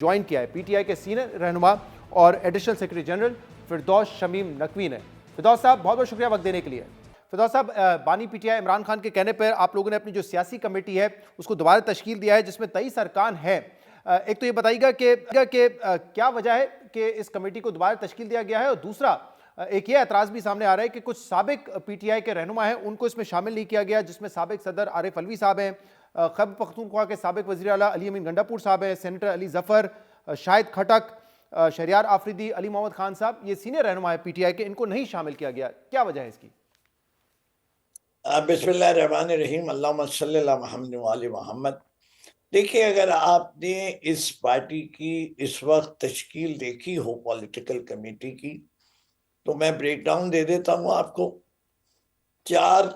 Join किया है PTI के सीनियर रहनुमा और एडिशनल सेक्रेटरी जनरल फिरदौस शमीम नकवी ने। फिरदौस साहब, बहुत बहुत शुक्रिया वक्त देने के लिए। फिरदौस साहब, बानी पीटीआई इमरान खान के कहने पर आप लोगों ने अपनी जो सियासी कमेटी है उसको दोबारा तश्कील दिया है जिसमें 23 अरकान है। एक तो ये बताइएगा कि क्या वजह है कि इस कमेटी को दोबारा तश्कील दिया गया है, और दूसरा एक ये एतराज़ भी सामने आ रहा है कि कुछ साबिक पीटीआई के रहनुमा हैं उनको इसमें शामिल नहीं किया गया, जिसमें साबिक सदर आरिफ अलवी साहब हैं, खैबर पख्तूनख्वा के साबिक वज़ीर आला अली अमीन गंडापुर साहब हैं, सेनेटर अली जफ़र, शाहिद खटक, शहरियार आफरीदी, अली मोहम्मद खान साहब, ये सीनियर रहनुमा है पीटीआई के, इनको नहीं शामिल किया गया। क्या वजह है इसकी? बिस्मिल्लाहिर्रहमानिर्रहीम, अल्लाहुम्मा सल्ली अला मुहम्मद व आले मुहम्मद। देखिए, अगर आपने इस पार्टी की इस वक्त तश्कील देखी हो पॉलिटिकल कमेटी की, तो मैं ब्रेक डाउन दे देता हूँ आपको। 4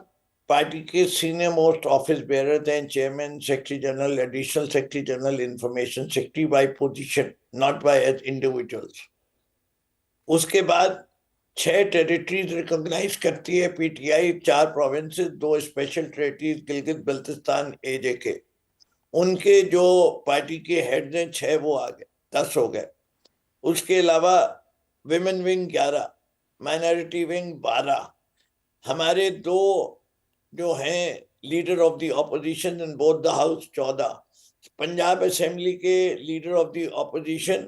पार्टी के सीनियर मोस्ट ऑफिस बेरर हैं, chairman, secretary general, additional secretary general, information secretary by position, not by as individuals. उसके बाद 6 टेरिटरीज रिकॉग्नाइज करती है PTI, 4 provinces, 2 special territories, Gilgit Baltistan, AJK. उनके जो पार्टी के हेड हैं 6, वो आ गए, 10 हो गए। उसके अलावा विमेन विंग 11, माइनॉरिटी विंग 12, हमारे 2 जो हैं leader of the opposition in both the house 14, Punjab assembly के लीडर ऑफ द ऑपोजिशन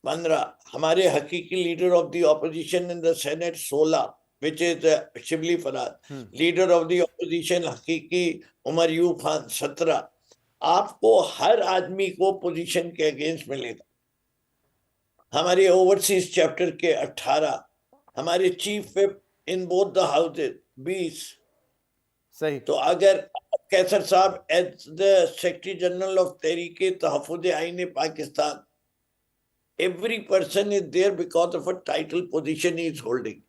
15, हमारे हकीकी leader of the opposition in the senate 16, which is Shibli फराद, leader of the opposition हकीकी उमर यू खान 17। आपको हर आदमी को पोजीशन के अगेंस्ट मिलेगा। हमारे ओवरसीज चैप्टर के 18, हमारे chief whip in both the houses 20। सही। तो अगर कैसर साहब as the secretary general of तहरीके Tahaffuz Aain Pakistan, every person is there because of a title position he is holding।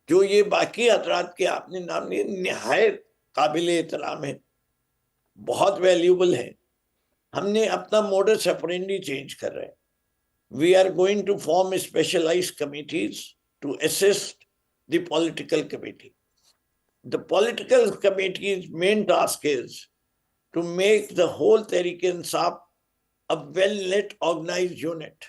जो ये बाकी हजरात के आपने नाम लिए, निहायत काबिल एहतराम है, बहुत वैल्यूबल है। हमने अपना मोडस ऑपरेंडी चेंज कर रहे हैं। We are going to form specialised committees to assist the political committee. The political committee's main task is to make the whole Tehreek Insaf a well lit organized unit।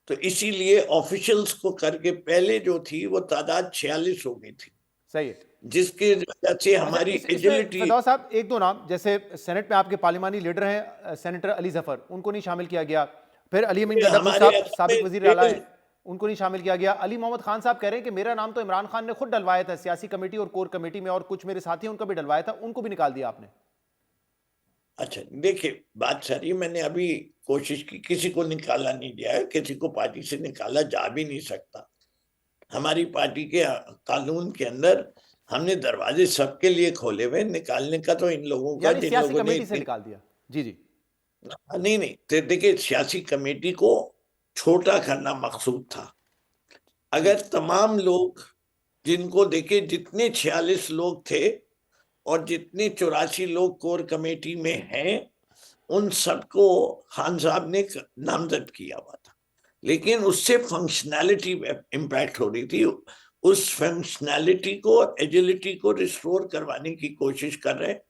तो इसीलिए officials को करके पहले जो थी वो तादाद 46 हो गई थी। सही है। जिसकी वजह से हमारी एजिलिटी। फिरदौस साहब, एक दो नाम, जैसे सेनेट में आपके पार्लिमानी लीडर हैं सेनेटर अली जफर, उनको नहीं शामिल किया गया। फिर अली अमीन गंडापुर साहब साबिक वजीर आला हैं, उनको नहीं शामिल किया गया। अली मोहम्मद खान साहब कह रहे हैं कि मेरा नाम तो इमरान खान ने खुद डलवाया था सियासी कमेटी और कोर कमेटी में, और कुछ मेरे साथी उनका भी डलवाया था, उनको भी निकाल दिया आपने। अच्छा, देखिए, बात सारी मैंने अभी कोशिश की, किसी को निकाला नहीं गया है, किसी को पार्टी से निकाला जा भी नहीं सकता। हमारी पार्टी के कानून के अंदर हमने दरवाजे सबके लिए खोले हुए, निकालने का तो इन लोगों का, जिन लोगों ने से निकाल दिया। जी जी। नहीं, तो देखिए, सियासी कमेटी को छोटा करना मकसूद था। अगर तमाम लोग, जिनको देखिए जितने 46 लोग थे और जितने 84 लोग कोर कमेटी में हैं, उन सबको खान साहब ने नामजद किया हुआ था, लेकिन उससे फंक्शनैलिटी इम्पैक्ट हो रही थी। उस फंक्शनैलिटी को, एजिलिटी को रिस्टोर करवाने की कोशिश कर रहे हैं।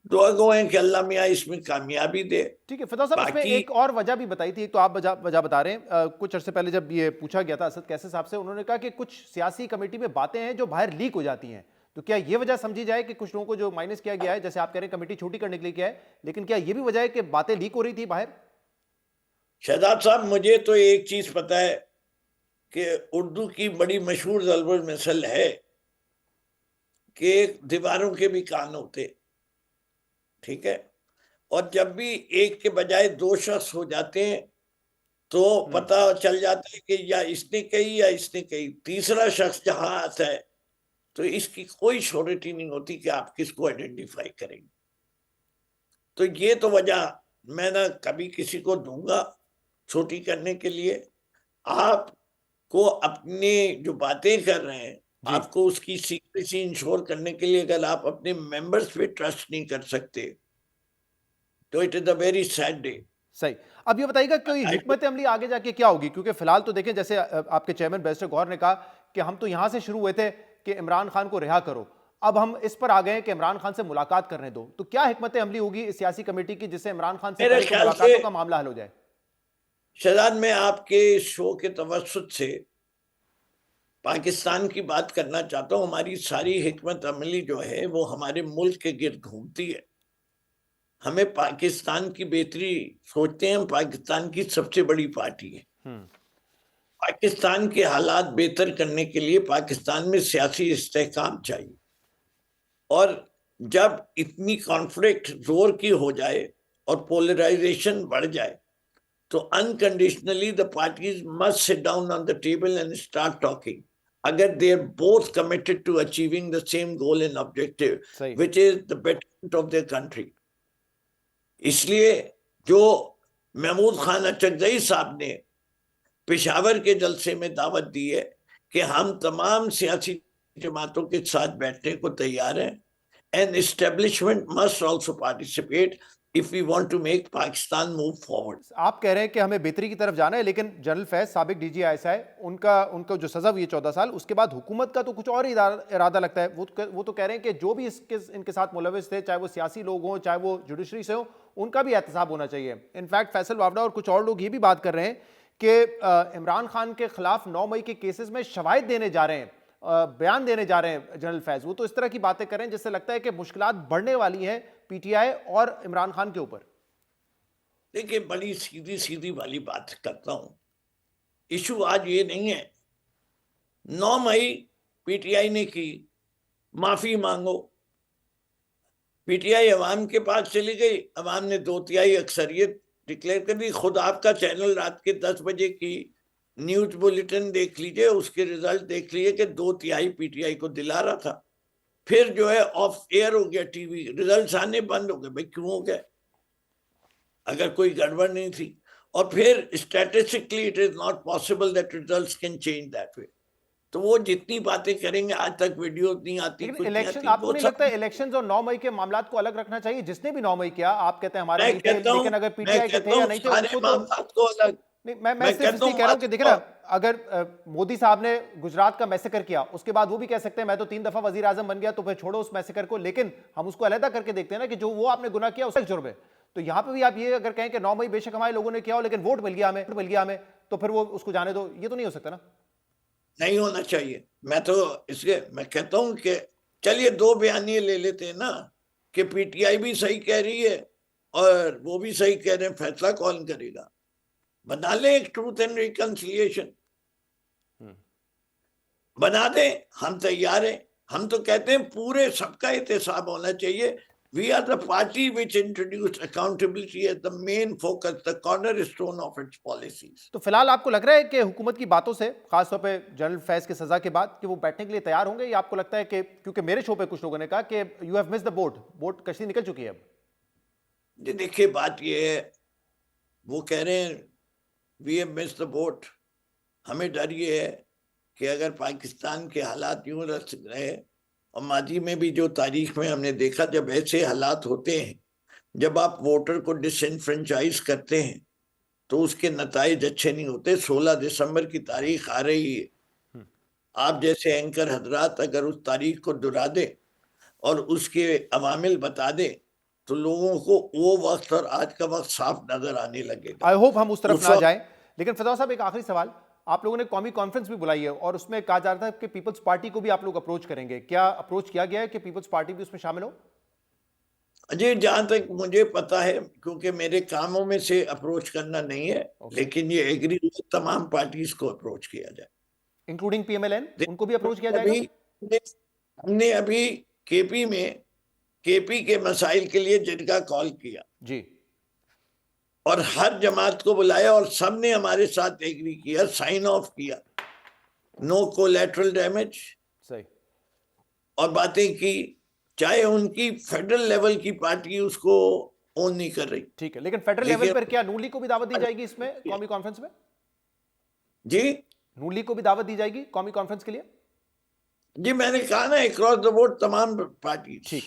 दुआ गो है कि अल्लाह मियाँ इसमें कामयाबी दे। ठीक है फिरदौस साहब, इसमें एक और वजह भी बताई थी। एक तो आप वजह बता रहे हैं, कुछ अरसे पहले जब ये पूछा गया था असद कैसर साहब से, उन्होंने कहा कि कुछ सियासी कमेटी में बातें हैं जो बाहर लीक हो जाती हैं। तो क्या ये वजह समझी जाए कि कुछ लोगों को जो माइनस किया गया है, जैसे आप कह रहे हैं कमेटी छोटी करने के लिए किया है, लेकिन क्या ये भी वजह है कि बातें लीक हो रही थी बाहर? शहजाद साहब, मुझे तो एक चीज पता है कि उर्दू की बड़ी मशहूर ज़ल्फ़ुल मिसल है कि दीवारों के भी कान होते, ठीक है, और जब भी एक के बजाय 2 शख्स हो जाते हैं तो पता चल जाता है कि या इसने कही या इसने कही। तीसरा शख्स जहां आता है तो इसकी कोई श्योरिटी नहीं होती कि आप किसको आइडेंटिफाई करेंगे। तो ये तो वजह मैं ना कभी किसी को दूंगा छोटी करने के लिए। आपको अपने जो बातें कर रहे हैं, आपको उसकी सीक्रेसी इंश्योर करने के लिए अगर आप अपने मेंबर्स पे ट्रस्ट नहीं कर सकते तो it is a very sad day. सही। अब ये बताइएगा कि हिकमत अमली आगे जाके क्या होगी, क्योंकि फिलहाल तो देखें, जैसे आपके चेयरमैन बैरिस्टर गौहर ने कहा कि हम तो यहां से शुरू हुए थे कि इमरान खान को रिहा करो। अब हम इस पर आ गए हैं कि इमरान खान से मुलाकात करने दो, तो क्या हिकमत अमली होगी इस सियासी कमेटी की जिससे इमरान खान से मेरे पहले तो ख्याल से मुलाकातों का मामला हल हो जाए? शहजाद, मैं आपके शो के तवज्जुद से पाकिस्तान की बात करना चाहता हूं। हमारी सारी हिकमत अमली जो है वो हमारे मुल्क के गिर्द घूमती है। हमें पाकिस्तान की बेहतरी सोचते हैं, हम पाकिस्तान की सबसे बड़ी पार्टी है। पाकिस्तान के हालात बेहतर करने के लिए पाकिस्तान में सियासी इस्तेहकाम चाहिए, और जब इतनी कॉन्फ्लिक्ट जोर की हो जाए और पोलराइजेशन बढ़ जाए तो unconditionally the parties must sit down on the table and start talking, अगर they are both committed to achieving the same goal and objective सही। Which is the betterment of their country. इसलिए जो महमूद खान अचकजई साहब ने पेशावर के जलसे में दावत दी है कि हम तमाम सियासी जमातों के साथ बैठने को तैयार हैं, and establishment must also participate if we want to make Pakistan move forward. आप कह रहे हैं कि हमें बेहतरी की तरफ जाना है, लेकिन जनरल फैज साबिक डीजी आईएसआई उनको जो सजा हुई है 14 साल, उसके बाद हुकूमत का तो कुछ और ही इरादा लगता है। वो तो कह रहे हैं कि जो भी इनके साथ मुलविस थे, चाहे वो सियासी लोग हों चाहे वो जुडिशरी से हो, उनका भी एहतसाब होना चाहिए। इनफैक्ट फैसल वावड़ा और कुछ और लोग ये भी बात कर रहे हैं कि इमरान खान के खिलाफ 9 मई के केसेस में शवाहिद देने जा रहे हैं, बयान देने जा रहे हैं जनरल फैज। वो तो इस तरह की बातें कर रहे हैं जिससे लगता है कि मुश्किलात बढ़ने वाली हैं पीटीआई और इमरान खान के ऊपर। देखिए, बड़ी सीधी सीधी वाली बात करता हूं। इशू आज ये नहीं है 9 मई पीटीआई ने की, माफी मांगो। पीटीआई अवाम के पास चली गई, अवाम ने 2/3 अक्सरियत डिक्लेयर कर दी। खुद आपका चैनल रात के 10 बजे की न्यूज बुलेटिन देख लीजिए, उसके रिजल्ट देख लीजिए कि 2/3 पीटीआई को दिला रहा था। फिर जो है ऑफ एयर हो गया टीवी, रिजल्ट आने बंद हो गए। भाई क्यों हो गए? अगर कोई गड़बड़ नहीं थी। और फिर statistically it is not possible that results can change that way. तो वो जितनी बातें करेंगे, आज तक वीडियो नहीं आती, लेकिन कुछ नहीं इलेक्शन, आती, आपको वो नहीं सब। लगता है इलेक्शंस और 9 मई के मामलात को अलग रखना चाहिए? जिसने भी 9 मई किया, आप कहते हैं हमारे मैं नहीं थे, कहता हूं लेकिन अगर मैं पीटीआई के कहता थे या हूं नहीं थे सारे उनको तो मामलात को अलग। नहीं। मैं मैं सिर्फ कहता इसलिए हूं कह रहा हूं कि देखिए ना, आज अगर मोदी साहब ने गुजरात का मैसेकर किया, उसके बाद वो भी कह सकते हैं मैं तो 3 दफा वजीर आजम बन गया, तो फिर छोड़ो उस मैसेकर को, लेकिन हम उसको अलहदा करके देखते हैं ना कि जो वो आपने गुनाह किया उसका जुर्म है। तो यहां पे भी आप ये अगर कहें कि 9 मई बेशक हमारे लोगों ने किया हो, लेकिन वोट मिल गया हमें, तो फिर वो उसको जाने दो, ये तो नहीं हो सकता ना। नहीं होना चाहिए। मैं तो इसलिए मैं कहता हूं कि चलिए 2 बयानिए ले लेते हैं ना, कि पीटीआई भी सही कह रही है और वो भी सही कह रहे हैं, फैसला कौन करेगा? बना ले एक ट्रूथ एंड रिकंसिलिएशन, बना दे, हम तैयार हैं। हम तो कहते हैं पूरे सबका एहतसाब होना चाहिए। We are the party which introduce accountability as the main focus, the cornerstone of its policies. तो फिलहाल आपको लग रहा है कि हुकूमत की बातों से, खासतौर पे जनरल फैज की सजा के बाद, कि वो बैठने के लिए तैयार होंगे, या आपको लगता है कि, क्योंकि मेरे शो पे कुछ लोगों ने कहा कि you have missed the boat कश्ती निकल चुकी है अब? जी देखिए, बात ये है, वो कह रहे हैं we have missed the boat. हमें डर ये है कि अगर पाकिस्तान के हालात यूं रहे, और माजी में भी जो तारीख में हमने देखा, जब ऐसे हालात होते हैं, जब आप वोटर को डिसइनफ्रेंचाइज करते हैं, तो उसके नताइज अच्छे नहीं होते। 16 दिसंबर की तारीख आ रही है। आप जैसे एंकर हजरात अगर उस तारीख को दुहरा दे और उसके अवामिल बता दे, तो लोगों को वो वक्त और आज का वक्त साफ नजर आने लगेगा। आई होप हम उस तरफ उस ना वक्त जाएं। लेकिन फिरदौस साहब, एक आखिरी सवाल, आप लोगों ने कौमी कॉन्फ्रेंस भी बुलाई है और उसमें कहा जा रहा था कि पीपल्स पार्टी को भी आप लोग अप्रोच करेंगे। क्या अप्रोच किया गया है कि पीपल्स पार्टी भी उसमें शामिल हो? जी, जहां तक मुझे पता है, क्योंकि मेरे कामों में से अप्रोच करना नहीं है, लेकिन ये एग्री तमाम पार्टीज को अप्रोच किया जाए, इंक्लूडिंग पीएमएलएन, उनको भी अप्रोच किया जाएगा? अभी हमने अभी केपी में केपी के मसाइल के लिए जिनका कॉल किया जी। और हर जमात को बुलाया और सब ने हमारे साथ एग्री किया, साइन ऑफ किया, नो कोलैटरल डैमेज, सही। और बातें की। चाहे उनकी फेडरल लेवल की पार्टी उसको ओन नहीं कर रही। ठीक है, लेकिन फेडरल लेवल पर क्या नून लीग को भी दावत दी जाएगी इसमें कौमी कॉन्फ्रेंस में? जी नून लीग को भी दावत दी जाएगी कौमी कॉन्फ्रेंस के लिए? जी, मैंने कहा ना, अक्रॉस द बोर्ड तमाम पार्टी। ठीक।